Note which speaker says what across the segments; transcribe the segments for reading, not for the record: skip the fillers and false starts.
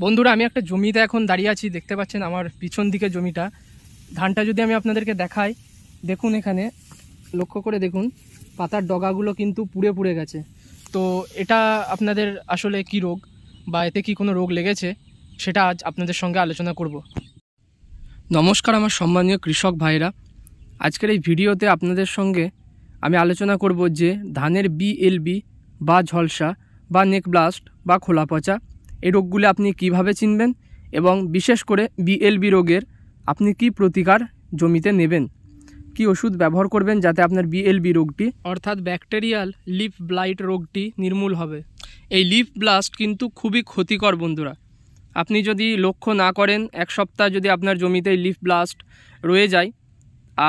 Speaker 1: বন্ধুরা, আমি একটা জমিতে এখন দাঁড়িয়ে আছি। দেখতে পাচ্ছেন আমার পিছন দিকে জমিটা। ধানটা যদি আমি আপনাদেরকে দেখাই, দেখুন এখানে লক্ষ্য করে দেখুন, পাতার ডগাগুলো কিন্তু পুড়ে পুড়ে গেছে। তো এটা আপনাদের আসলে কি রোগ বা এতে কি কোনো রোগ লেগেছে, সেটা আজ আপনাদের সঙ্গে আলোচনা করব। নমস্কার আমার সম্মানীয় কৃষক ভাইরা, আজকের এই ভিডিওতে আপনাদের সঙ্গে আমি আলোচনা করব যে ধানের বিএলবি বা ঝলসা বা নেক ব্লাস্ট বা খোলা পচা এই রোগগুলো আপনি কিভাবে চিনবেন এবং বিশেষ করে বিএলবি রোগের আপনি কি প্রতিকার জমিতে নেবেন, কি ওষুধ ব্যবহার করবেন যাতে আপনার বিএলবি রোগটি অর্থাৎ ব্যাকটেরিয়াল লিফ ব্লাইট রোগটি নির্মূল হবে। এই লিফ ব্লাস্ট কিন্তু খুবই ক্ষতিকর বন্ধুরা। আপনি যদি লক্ষ্য না করেন, এক সপ্তাহ যদি আপনার জমিতে লিফ ব্লাস্ট রয়ে যায়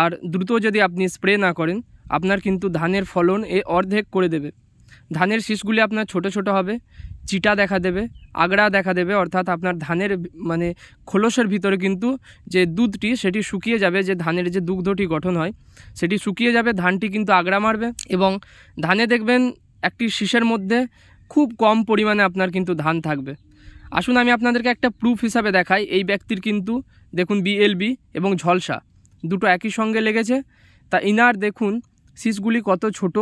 Speaker 1: আর দ্রুত যদি আপনি স্প্রে না করেন, আপনার কিন্তু ধানের ফলন অর্ধেক করে দেবে। ধানের শীষগুলি আপনার ছোট ছোট হবে, চিটা দেখা দেবে, আগড়া দেখা দেবে, অর্থাৎ আপনার ধানের খোলসের ভিতরে কিন্তু যে দুধটি সেটি শুকিয়ে যাবে, যে ধানের যে দুগ্ধটি গঠন হয় সেটি শুকিয়ে যাবে, ধানটি কিন্তু আগড়া মারবে এবং ধানে দেখবেন একটি শীষের মধ্যে খুব কম পরিমাণে আপনার কিন্তু ধান থাকবে। আসুন আমি আপনাদেরকে একটা প্রুফ হিসাবে দেখাই। এই ব্যক্তির কিন্তু দেখুন বিএলবি এবং ঝলসা দুটো একই সঙ্গে লেগেছে। তা ইনার দেখুন শীষগুলি কত ছোট,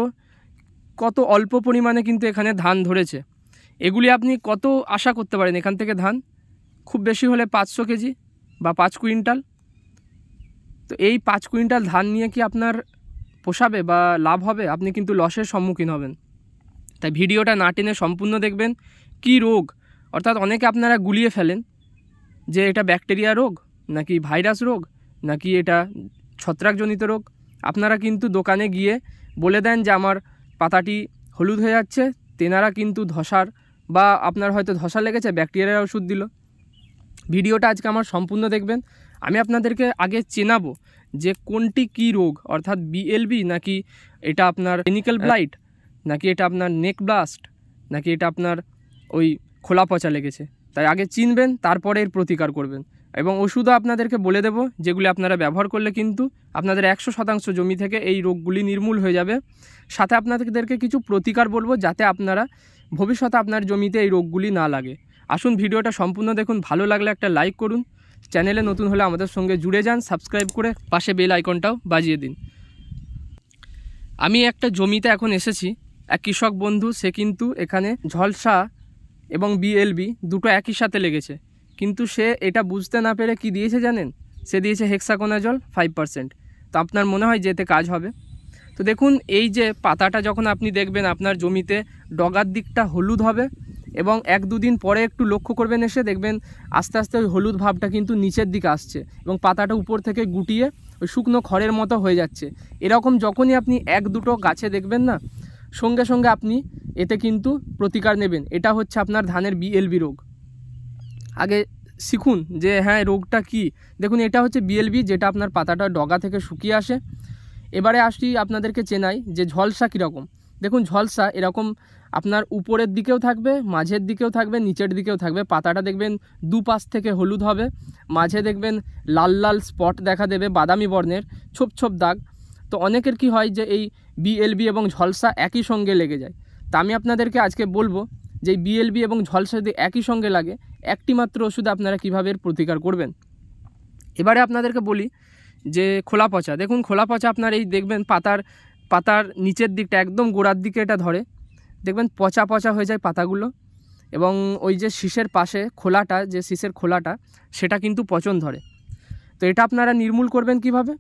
Speaker 1: কত অল্প পরিমাণে কিন্তু এখানে ধান ধরেছে। এগুলি আপনি কত আশা করতে পারেন এখান থেকে ধান? খুব বেশি হলে 500 কেজি বা 5 কুইন্টাল। তো এই 5 কুইন্টাল ধান নিয়ে কি আপনার পোষাবে বা লাভ হবে? আপনি কিন্তু লসের সম্মুখীন হবেন। তাই ভিডিওটা না টেনে সম্পূর্ণ দেখবেন। কি রোগ, অর্থাৎ অনেকে আপনারা গুলিয়ে ফেলেন যে এটা ব্যাকটেরিয়া রোগ নাকি ভাইরাস রোগ নাকি এটা ছত্রাকজনিত রোগ। আপনারা কিন্তু দোকানে গিয়ে বলে দেন যে আমার পাতাটি হলুদ হয়ে যাচ্ছে, তেনারা কিন্তু ধসার বা আপনার হয়তো ধসা লেগেছে ব্যাকটেরিয়ার ওষুধ দিল। ভিডিওটা আজকে আমার সম্পূর্ণ দেখবেন। আমি আপনাদেরকে আগে চেনাবো যে কোনটি কি রোগ, অর্থাৎ বিএলবি নাকি এটা আপনার ক্লিনিক্যাল ব্লাইট নাকি এটা আপনার নেক ব্লাস্ট নাকি এটা আপনার ওই খোলা পচা লেগেছে। তাই আগে চিনবেন, তারপরে এর প্রতিকার করবেন এবং ওষুধও আপনাদেরকে বলে দেব যেগুলি আপনারা ব্যবহার করলে কিন্তু আপনাদের 100% জমি থেকে এই রোগগুলি নির্মূল হয়ে যাবে। সাথে আপনাদেরকে কিছু প্রতিকার বলবো যাতে আপনারা ভবিষ্যতে আপনার জমিতে এই রোগগুলি না লাগে। আসুন ভিডিওটা সম্পূর্ণ দেখুন। ভালো লাগলে একটা লাইক করুন, চ্যানেলে নতুন হলে আমাদের সঙ্গে জুড়ে যান, সাবস্ক্রাইব করে পাশে বেল আইকনটাও বাজিয়ে দিন। আমি একটা জমিতে এখন এসেছি, এক কৃষক বন্ধু সে কিন্তু এখানে ঝলসা এবং বিএলবি দুটো একই সাথে লেগেছে, কিন্তু সে এটা বুঝতে না পেরে কি দিয়েছে জানেন? সে দিয়েছে হেক্সাকোনাজল 5%। তো আপনার মনে হয় যে এতে কাজ হবে? তো দেখুন, এই যে পাতাটা যখন আপনি দেখবেন আপনার জমিতে ডগার দিকটা হলুদ হবে এবং 1-2 দিন পরে একটু লক্ষ্য করবেন, এসে দেখবেন আস্তে আস্তে ওই হলুদ ভাবটা কিন্তু নিচের দিকে আসছে এবং পাতাটা উপর থেকে গুটিয়ে ওই শুকনো খড়ের মতো হয়ে যাচ্ছে। এরকম যখনই আপনি 1-2টো গাছে দেখবেন না, সঙ্গে সঙ্গে আপনি এতে কিন্তু প্রতিকার নেবেন। এটা হচ্ছে আপনার ধানের বিএলবি রোগ। আগে শিখুন যে হ্যাঁ রোগটা কি। দেখুন, এটা হচ্ছে বিএলবি, যেটা আপনার পাতাটা ডগা থেকে শুকিয়ে আসে। এবারে আসি আপনাদেরকে চেনাই যে ঝলসা কীরকম। দেখুন, ঝলসা এরকম আপনার উপরের দিকেও থাকবে, মাঝের দিকেও থাকবে, নিচের দিকেও থাকবে। পাতাটা দেখবেন দুপাশ থেকে হলুদ হবে, মাঝে দেখবেন লাল লাল স্পট দেখা দেবে, বাদামি বর্ণের ছোপ ছোপ দাগ। তো অনেকের কি হয় যে এই বিএলবি এবং ঝলসা একই সঙ্গে লেগে যায়। তা আমি আপনাদেরকে আজকে বলবো যে বিএলবি এবং ঝলসা যদি একই সঙ্গে লাগে, একটি মাত্র ওষুধ আপনারা কীভাবে এর প্রতিকার করবেন। এবারে আপনাদেরকে বলি যে খোলা পচা। দেখুন, খোলা পচা আপনার এই দেখবেন পাতার নিচের দিকটা একদম গোড়ার দিকে এটা ধরে, দেখবেন পচা পচা হয়ে যায় পাতাগুলো এবং ওই যে শীষের পাশে খোলাটা, যে শীষের খোলাটা সেটা কিন্তু পচন ধরে। তো এটা আপনারা নির্মূল করবেন কিভাবে?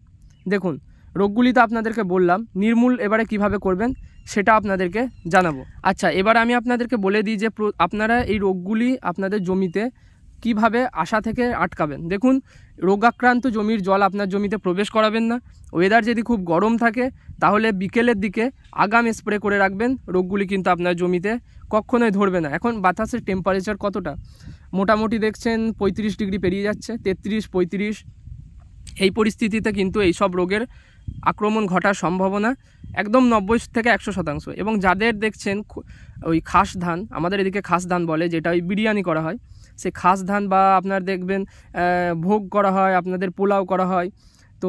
Speaker 1: দেখুন, রোগগুলি তো আপনাদেরকে বললাম, নির্মূল এবারে কিভাবে করবেন সেটা আপনাদেরকে জানাবো। আচ্ছা, এবার আমি আপনাদেরকে বলে দিই যে আপনারা এই রোগগুলি আপনাদের জমিতে কিভাবে আসা থেকে আটকাবেন। দেখুন, রোগাক্রান্ত জমির জল আপনার জমিতে প্রবেশ করাবেন না। ওয়েদার যদি খুব গরম থাকে তাহলে বিকেলের দিকে আগাম স্প্রে করে রাখবেন, রোগগুলি কিন্তু আপনার জমিতে কখনোই ধরবে না। এখন বাতাসের টেম্পারেচার কতটা? মোটামুটি দেখছেন 35 ডিগ্রি পেরিয়ে যাচ্ছে, 33-35। এই পরিস্থিতিতে কিন্তু এই সব রোগের আক্রমণ ঘটার সম্ভাবনা একদম 90-100%। এবং যাদের দেখছেন ওই খাস ধান, আমাদের এদিকে খাস ধান বলে, যেটা ওই বিরিয়ানি করা হয়, সে খাস ধান বা আপনার দেখবেন ভোগ করা হয়, আপনাদের পোলাও করা হয়, তো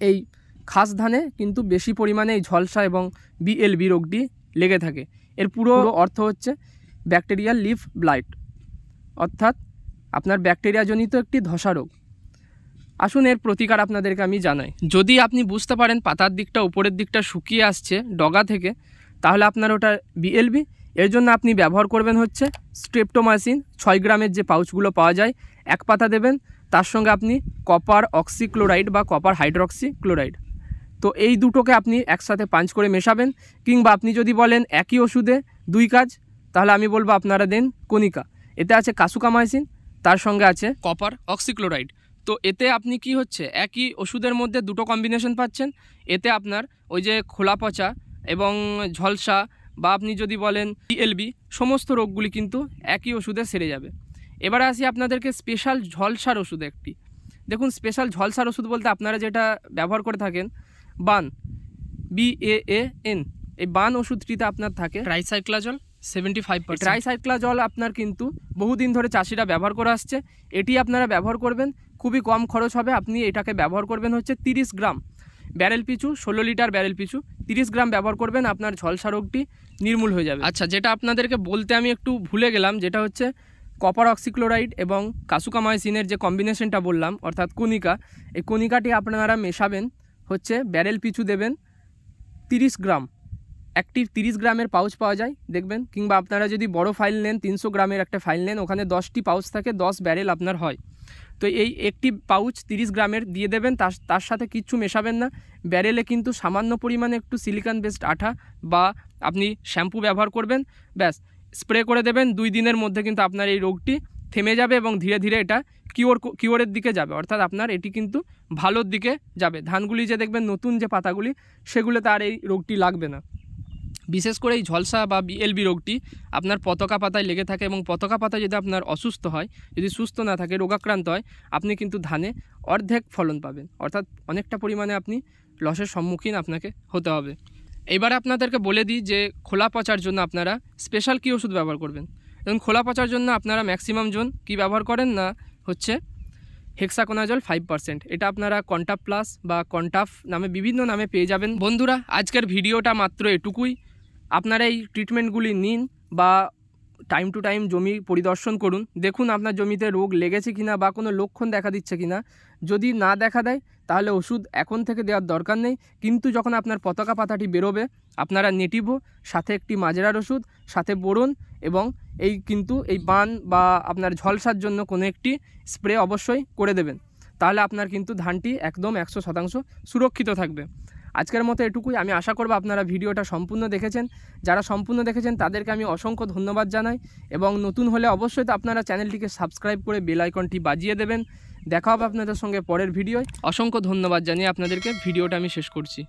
Speaker 1: এই খাস ধানে কিন্তু বেশি পরিমাণে এই ঝলসা এবং বিএলবি রোগটি লেগে থাকে। এর পুরো অর্থ হচ্ছে ব্যাকটেরিয়াল লিফ ব্লাইট। অর্থাৎ আপনার ব্যাকটেরিয়াজনিত একটি ধসা রোগ। আসুন এর প্রতিকার আপনাদেরকে আমি জানাই। যদি আপনি বুঝতে পারেন পাতার দিকটা উপরের দিকটা শুকিয়ে আসছে ডগা থেকে, তাহলে আপনার ওটা বিএলবি। এর জন্য আপনি ব্যবহার করবেন হচ্ছে স্ট্রেপ্টোমাইসিন 6 গ্রামের যে পাউচগুলো পাওয়া যায়, 1 পাতা দেবেন। তার সঙ্গে আপনি কপার অক্সিক্লোরাইড বা কপার হাইড্রক্সি ক্লোরাইড, তো এই দুটোকে আপনি একসাথে পাঞ্চ করে মেশাবেন। কিংবা আপনি যদি বলেন একই ওষুধে 2 কাজ, তাহলে আমি বলবো আপনারা দেন কণিকা। এতে আছে কাসুকামাইসিন, তার সঙ্গে আছে কপার অক্সিক্লোরাইড। তো এতে আপনি কি হচ্ছে, একই ওষুধের মধ্যে দুটো কম্বিনেশন পাচ্ছেন। এতে আপনার ওই যে খোলা পচা এবং ঝলসা বা আপনি যদি বলেন বিএলবি, সমস্ত রোগগুলি কিন্তু একই ওষুধে সেরে যাবে। এবারে আসি আপনাদেরকে স্পেশাল ঝলসার ওষুধ একটি। দেখুন, স্পেশাল ঝলসার ওষুধ বলতে আপনারা যেটা ব্যবহার করে থাকেন বান, BAAN, এই বান ওষুধটিতে আপনার থাকে ট্রাইসাইক্লাজল 75%। ট্রাইসাইক্লাজল আপনার কিন্তু বহুদিন ধরে চাষিরা ব্যবহার করে আসছে। এটি আপনারা ব্যবহার করবেন, খুবই কম খরচ হবে। আপনি এটাকে ব্যবহার করবেন হচ্ছে 30 গ্রাম ব্যারেল পিছু, 16 লিটার ব্যারেল পিছু 30 গ্রাম ব্যবহার করবেন, আপনার ঝলসা রোগটি নির্মূল হয়ে যাবে। আচ্ছা, যেটা আপনাদেরকে বলতে আমি একটু ভুলে গেলাম, যেটা হচ্ছে কপার অক্সিক্লোরাইড এবং কাসুকামাইসিনের যে কম্বিনেশনটা বললাম, অর্থাৎ কণিকা, এই কণিকাটি আপনারা মেশাবেন হচ্ছে ব্যারেল পিছু দেবেন 30 গ্রাম। একটি 30 গ্রামের পাউচ পাওয়া যায় দেখবেন, কিংবা আপনারা যদি বড় ফাইল নেন 300 গ্রামের একটা ফাইল নেন, ওখানে 10টি পাউচ থাকে, 10 ব্যারেল আপনার হয়। তো এই একটি পাউচ 30 গ্রামের দিয়ে দেবেন, তার সাথে কিচ্ছু মেশাবেন না। ব্যারেলে কিন্তু সামান্য পরিমাণে একটু সিলিকন বেসড আঠা বা আপনি শ্যাম্পু ব্যবহার করবেন, ব্যাস স্প্রে করে দেবেন। 2 দিনের মধ্যে কিন্তু আপনার এই রোগটি থেমে যাবে এবং ধীরে ধীরে এটা কিওরের দিকে যাবে, অর্থাৎ আপনার এটি কিন্তু ভালোর দিকে যাবে। ধানগুলি যে দেখবেন নতুন যে পাতাগুলি, সেগুলোতে আর এই রোগটি লাগবে না। বিশেষ করে এই ঝলসা বা বিএলবি রোগটি আপনার পতাকা পাতায় লেগে থাকে, এবং পতাকা পাতায় যদি আপনার অসুস্থ হয়, যদি সুস্থ না থাকে, রোগাক্রান্ত হয়, আপনি কিন্তু ধানে অর্ধেক ফলন পাবেন, অর্থাৎ অনেকটা পরিমাণে আপনি লসের সম্মুখীন আপনাকে হতে হবে। এবারে আপনাদেরকে বলে দিই যে খোলা পচার জন্য আপনারা স্পেশাল কী ওষুধ ব্যবহার করবেন। এবং খোলা পচার জন্য আপনারা ম্যাক্সিমাম জোন কী ব্যবহার করেন না, হচ্ছে হেক্সাকোনাজল 5%। এটা আপনারা কন্টাপ প্লাস বা কন্টাফ নামে বিভিন্ন নামে পেয়ে যাবেন। বন্ধুরা, আজকের ভিডিওটা মাত্র এটুকুই। আপনারা এই ট্রিটমেন্টগুলি নিন বা টাইম টু টাইম জমি পরিদর্শন করুন, দেখুন আপনার জমিতে রোগ লেগেছে কিনা বা কোনো লক্ষণ দেখা দিচ্ছে কিনা। যদি না দেখা দেয় তাহলে ওষুধ এখন থেকে দেওয়ার দরকার নেই, কিন্তু যখন আপনার পতাকা পাতাটি বেরোবে আপনারা নেটিভো, সাথে একটি মাজরার ওষুধ, সাথে বোরন এবং এই বান বা আপনার ঝলসার জন্য কোনো একটি স্প্রে অবশ্যই করে দেবেন। তাহলে আপনার কিন্তু ধানটি একদম 100% সুরক্ষিত থাকবে। আজকের মতো এটুকুই। আমি আশা করব আপনারা ভিডিওটা সম্পূর্ণ দেখেছেন। যারা সম্পূর্ণ দেখেছেন তাদেরকে আমি অসংখ্য ধন্যবাদ জানাই, এবং নতুন হলে অবশ্যই তো আপনারা চ্যানেলটিকে সাবস্ক্রাইব করে বেল আইকনটি বাজিয়ে দেবেন। দেখা হবে আপনাদের সঙ্গে পরের ভিডিওয়। অসংখ্য ধন্যবাদ জানিয়ে আপনাদেরকে ভিডিওটা আমি শেষ করছি।